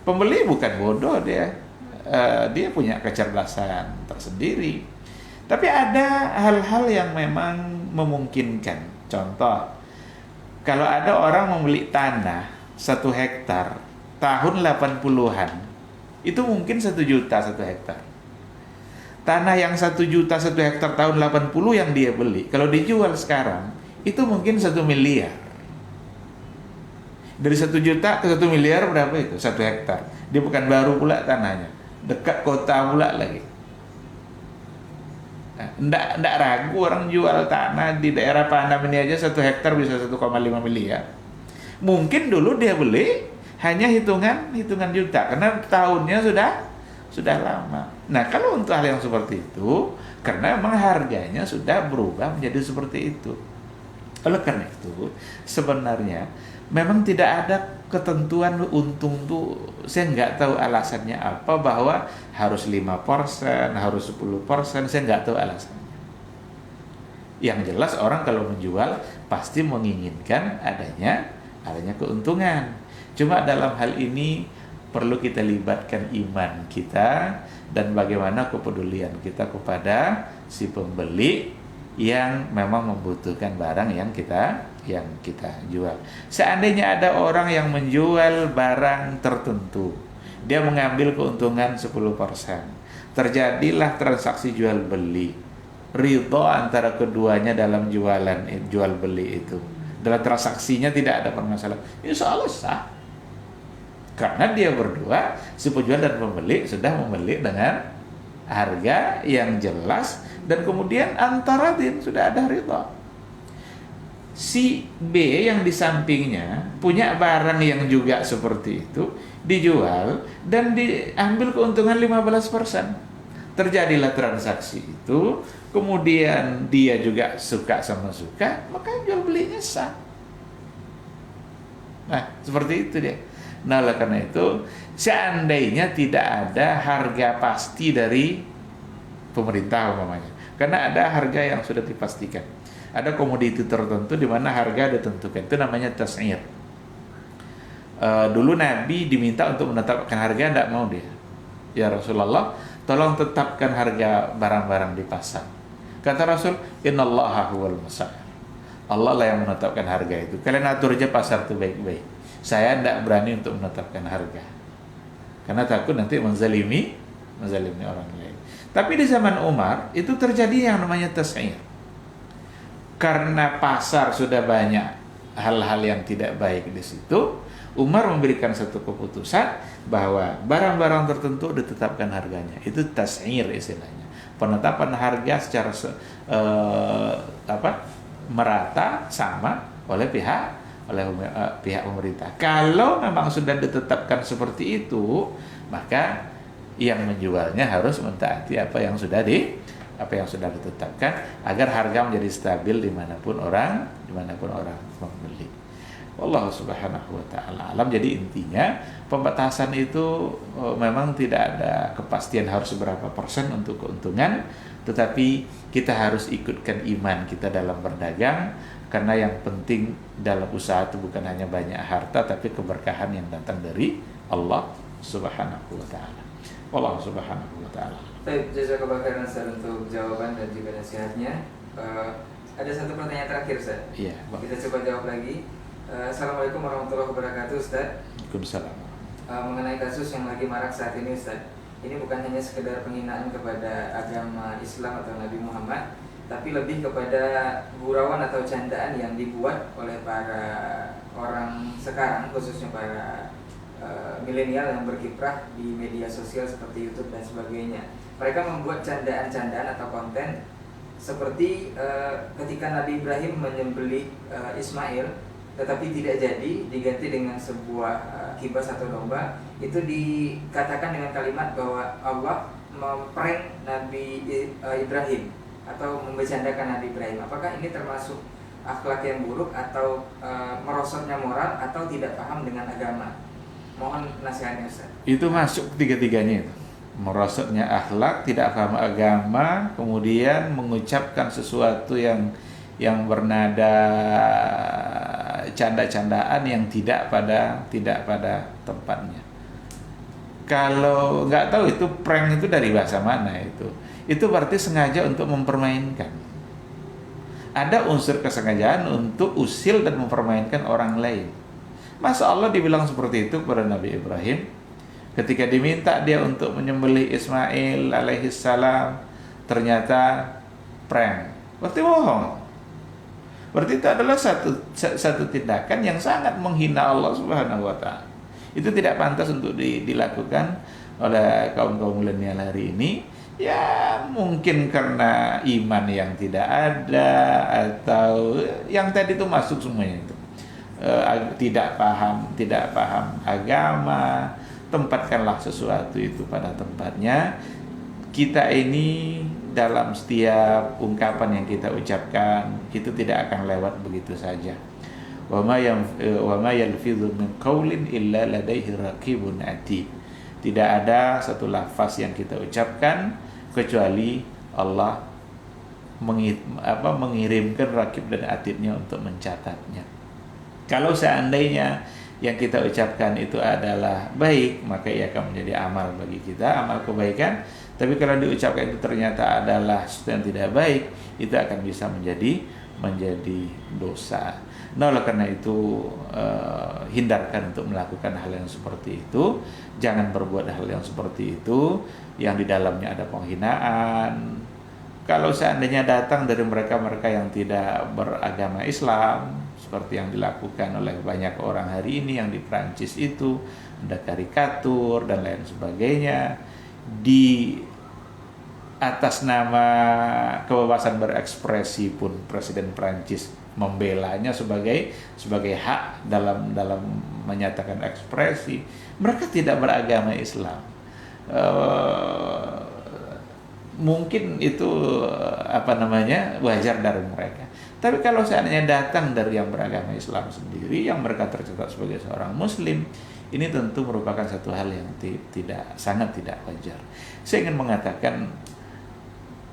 S1: Pembeli bukan bodoh dia. dia punya kecerdasan tersendiri. Tapi ada hal-hal yang memang memungkinkan. Contoh, kalau ada orang membeli tanah 1 hektar tahun 80-an, itu mungkin 1 juta 1 hektar. Tanah yang 1 juta 1 hektar tahun 80 yang dia beli, kalau dijual sekarang, itu mungkin 1 miliar. Dari 1 juta ke 1 miliar berapa itu? 1 hektar. Dia bukan baru pula tanahnya, dekat kota pula lagi. Nah, ndak ragu orang jual tanah di daerah Panam ini aja 1 hektar bisa 1,5 miliar. Mungkin dulu dia beli hanya hitungan juta karena tahunnya sudah lama. Nah, kalau untuk hal yang seperti itu, karena memang harganya sudah berubah menjadi seperti itu. Oleh karena itu, sebenarnya memang tidak ada ketentuan untung tuh, saya nggak tahu alasannya apa, bahwa harus 5%, harus 10%, saya nggak tahu alasannya. Yang jelas orang kalau menjual pasti menginginkan adanya keuntungan. Cuma dalam hal ini perlu kita libatkan iman kita dan bagaimana kepedulian kita kepada si pembeli yang memang membutuhkan barang yang kita jual. Seandainya ada orang yang menjual barang tertentu, dia mengambil keuntungan 10%. Terjadilah transaksi jual beli. Ridho antara keduanya dalam jual beli itu. Dalam transaksinya tidak ada permasalahan. Insya Allah sah. Karena dia berdua, si penjual dan pembeli sudah membeli dengan harga yang jelas dan kemudian antara din sudah ada ridha. Si B yang di sampingnya punya barang yang juga seperti itu, dijual dan diambil keuntungan 15%. Terjadilah transaksi itu, kemudian dia juga suka sama suka, maka jual belinya sah. Nah, seperti itu dia. Nah, oleh karena itu, seandainya tidak ada harga pasti dari pemerintah umpamanya, karena ada harga yang sudah dipastikan, ada komoditi tertentu di mana harga ditentukan, itu namanya tas'ir. Dulu Nabi diminta untuk menetapkan harga, tidak mau dia. Ya Rasulullah, tolong tetapkan harga barang-barang di pasar. Kata Rasul, innallaha huwal musa'ir. Allah lah yang menetapkan harga itu. Kalian atur aja pasar itu baik-baik. Saya tidak berani untuk menetapkan harga karena takut nanti menzalimi orang lain. Tapi di zaman Umar itu terjadi yang namanya tas'ir. Karena pasar sudah banyak hal-hal yang tidak baik di situ, Umar memberikan satu keputusan bahwa barang-barang tertentu ditetapkan harganya. Itu tas'ir istilahnya. Penetapan harga secara merata sama oleh pihak pemerintah. Kalau memang sudah ditetapkan seperti itu, maka yang menjualnya harus mentaati apa yang sudah ditetapkan agar harga menjadi stabil dimanapun orang membeli. Wallahu subhanahu wa ta'ala alam. Jadi intinya pembatasan itu memang tidak ada kepastian harus berapa persen untuk keuntungan, tetapi kita harus ikutkan iman kita dalam berdagang. Karena yang penting dalam usaha itu bukan hanya banyak harta, tapi keberkahan yang datang dari Allah subhanahu wa ta'ala. Allah subhanahu wa ta'ala.
S2: Baik, jazakallahu khairan Ustaz untuk jawaban dan juga nasihatnya. Ada satu pertanyaan terakhir Ustaz.
S1: Iya,
S2: kita coba jawab lagi. Assalamualaikum warahmatullahi wabarakatuh Ustaz.
S1: Waalaikumsalam.
S2: Mengenai kasus yang lagi marak saat ini Ustaz, ini bukan hanya sekedar penghinaan kepada agama Islam atau Nabi Muhammad, tapi lebih kepada gurauan atau candaan yang dibuat oleh para orang sekarang, khususnya para milenial yang berkiprah di media sosial seperti YouTube dan sebagainya. Mereka membuat candaan-candaan atau konten seperti ketika Nabi Ibrahim menyembelih Ismail, tetapi tidak jadi, diganti dengan sebuah kibas atau domba. Itu dikatakan dengan kalimat bahwa Allah memprank Nabi Ibrahim atau membercandakan Nabi Ibrahim. Apakah ini termasuk akhlak yang buruk atau merosotnya moral atau tidak paham dengan agama? Mohon nasihatnya Ustaz.
S1: Itu masuk tiga-tiganya itu. Merosotnya akhlak, tidak paham agama, kemudian mengucapkan sesuatu yang bernada canda-candaan yang tidak pada tempatnya. Kalau nggak tahu itu prank itu dari bahasa mana itu berarti sengaja untuk mempermainkan. Ada unsur kesengajaan untuk usil dan mempermainkan orang lain. Masa Allah dibilang seperti itu kepada Nabi Ibrahim ketika diminta dia untuk menyembelih Ismail alaihissalam, ternyata prank. Berarti bohong. Berarti itu adalah satu tindakan yang sangat menghina Allah Subhanahu wa taala. Itu tidak pantas untuk dilakukan oleh kaum-kaum milenial hari ini. Ya mungkin karena iman yang tidak ada, atau yang tadi itu masuk semuanya itu. Tidak paham agama. Tempatkanlah sesuatu itu pada tempatnya. Kita ini dalam setiap ungkapan yang kita ucapkan itu tidak akan lewat begitu saja. Wa ma yalfidhu min qaulin illa ladaihi raqibun atid. Tidak ada satu lafaz yang kita ucapkan kecuali Allah mengirimkan rakib dan atidnya untuk mencatatnya. Kalau seandainya yang kita ucapkan itu adalah baik, maka ia akan menjadi amal bagi kita, amal kebaikan. Tapi kalau diucapkan itu ternyata adalah sesuatu yang tidak baik, itu akan bisa menjadi dosa. Nah, oleh karena itu hindarkan untuk melakukan hal yang seperti itu. Jangan berbuat hal yang seperti itu yang di dalamnya ada penghinaan. Kalau seandainya datang dari mereka-mereka yang tidak beragama Islam, seperti yang dilakukan oleh banyak orang hari ini yang di Prancis itu, ada karikatur dan lain sebagainya, di atas nama kebebasan berekspresi pun Presiden Prancis membelanya sebagai hak dalam menyatakan ekspresi. Mereka tidak beragama Islam. Mungkin itu wajar dari mereka. Tapi kalau seandainya datang dari yang beragama Islam sendiri, yang mereka tercatat sebagai seorang Muslim, ini tentu merupakan satu hal yang sangat tidak wajar. Saya ingin mengatakan,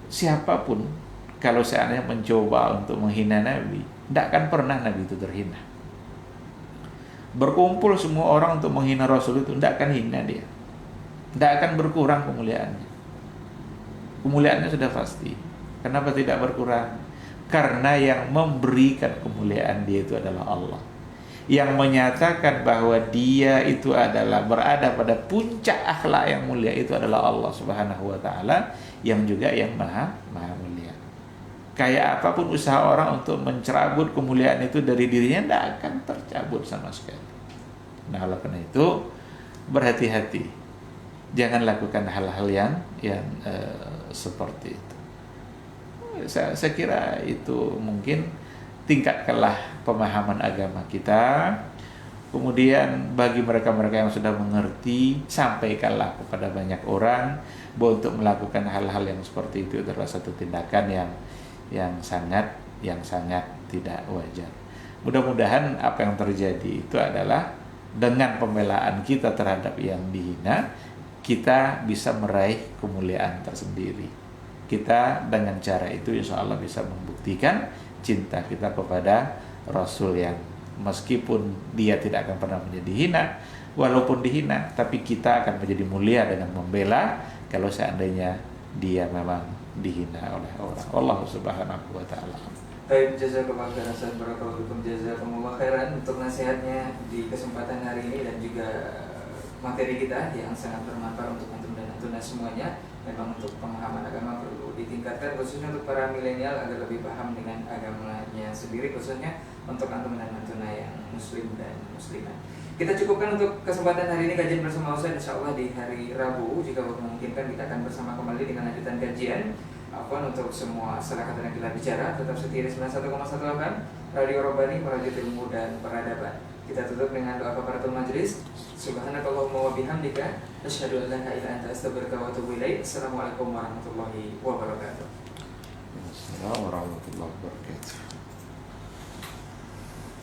S1: siapapun kalau seandainya mencoba untuk menghina Nabi, tidak akan pernah Nabi itu terhina. Berkumpul semua orang untuk menghina Rasul itu, tidak akan hina dia, tidak akan berkurang kemuliaannya. Kemuliaannya sudah pasti. Kenapa tidak berkurang? Karena yang memberikan kemuliaan dia itu adalah Allah. Yang menyatakan bahwa dia itu adalah berada pada puncak akhlak yang mulia itu adalah Allah Subhanahu wa taala, yang juga yang maha mulia. Kayak apapun usaha orang untuk mencerabut kemuliaan itu dari dirinya, tidak akan tercabut sama sekali. Nah, oleh karena itu berhati-hati. Jangan lakukan hal-hal yang seperti itu. Saya kira itu mungkin tingkatkanlah pemahaman agama kita. Kemudian bagi mereka-mereka yang sudah mengerti, sampaikanlah kepada banyak orang bahwa untuk melakukan hal-hal yang seperti itu adalah satu tindakan yang sangat tidak wajar. Mudah-mudahan apa yang terjadi itu adalah dengan pembelaan kita terhadap yang dihina, kita bisa meraih kemuliaan tersendiri. Kita dengan cara itu insya Allah bisa membuktikan cinta kita kepada Rasul yang meskipun dia tidak akan pernah menjadi hina, walaupun dihina, tapi kita akan menjadi mulia dengan membela kalau seandainya dia memang dihina oleh orang. Allah Subhanahu wa taala.
S2: Baik, jazakallahu khairan, barakallahu jazakumullah khairan untuk nasihatnya di kesempatan hari ini dan juga materi kita yang sangat bermanfaat untuk antum dan antuna semuanya. Memang untuk pemahaman agama perlu ditingkatkan, khususnya untuk para milenial agar lebih paham dengan agamanya sendiri, khususnya untuk antum dan antuna yang muslim dan muslimah. Kita cukupkan untuk kesempatan hari ini kajian bersama Ustaz. Insyaallah di hari Rabu jika memungkinkan kita akan bersama kembali dengan lanjutan kajian. Untuk semua salah kata yang kita bicara tetap setia di 91,18 Radio Robbani, Merajut Ilmu dan Peradaban. Kita tutup dengan doa kafaratul majlis. Subhanakallahumma wa bihamdika asyhadu an la ilaha illa anta astaghfiruka wa atubu ilaik. Assalamualaikum warahmatullahi wabarakatuh.